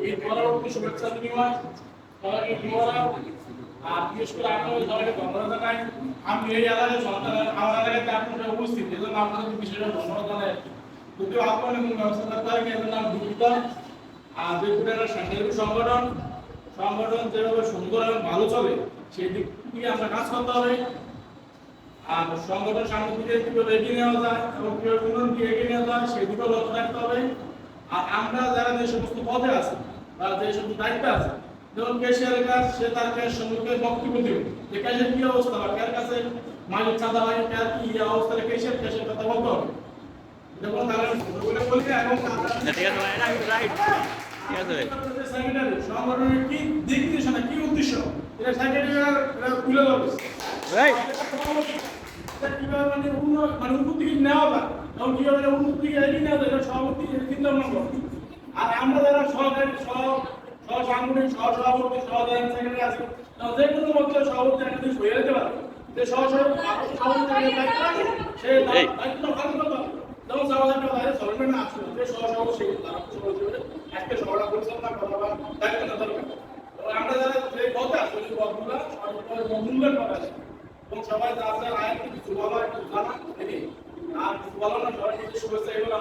ঈদ পরবর্তী শুভেচ্ছা বিনিময় সবাইকে মোবারক। আর বিশেষ করে আপনাদের সবাইকে ধন্যবাদ জানাই। আমি এই এলাকায় সন্তান আমার এলাকাতে আপনাদের উপস্থিত, এজন্য আপনাদের বিশেষ ধন্যবাদ জানাই। যদিও আপনাদের কোনো ব্যবস্থা করতে হয় এজন্য আমি দুঃখিত। আর দুপুরের সাংস্কৃতিক সংগঠন যেভাবে সুন্দর এবং ভালো চলে সেই দিক থেকে আমরা কাজ করতে হবে। আর সংগঠন সামনের দিকে কিভাবে এগিয়ে নেওয়া যায় এবং কিভাবে উন্নয়ন দিয়ে এগিয়ে নেওয়া যায় সেই দিকেও লক্ষ্য রাখতে হবে। আর আমরা যারা যে সমস্ত পদে আছে বা যে সমস্ত দায়িত্বে আছে, যেমন ক্যাশিয়ারের কাজ, সে তার ক্যাশ সম্পর্কে বক্তব্য দেবে যে ক্যাশের কি অবস্থা বা কার কাছে মালিক চাঁদা হয়, কার কি অবস্থা, ক্যাশের কথা বলতে হবে। যেমন তারা বলে বলতে এবং সেক্রেটারি সংগঠনের কি দিক নির্দেশনা, কি উদ্দেশ্য, এটা সেক্রেটারি তুলে ধরবে কিভাবে মানে উন্নতি নেওয়া যায় এবং কিভাবে উন্নতি এগিয়ে নেওয়া যায়, এটা সভাপতি চিন্তা ভাবনা করবে। আর আমরা যারা সহকারী সাংগঠনিক সহসভাপতি সেক্রেটারি আছে, যে কোনো মধ্যে সভাপতি একটা জিনিস হয়ে যেতে পারে যে সহসভাপতি সে দায়িত্ব পালন করতে হবে। যেমন সভাপতি সরকার না আসলো যে সহসভাপতি একটা সভা পরিচালনা করা বা দায়িত্ব নেওয়া দরকার। আমরা যারা যে পদে আছে ওই পদগুলো মূল্যের পদ আছে এবং সবাই যার যার আয় কিছু বলা একটু জানা আর কিছু বলা না, সবাই কিছু শুভেচ্ছা এগুলো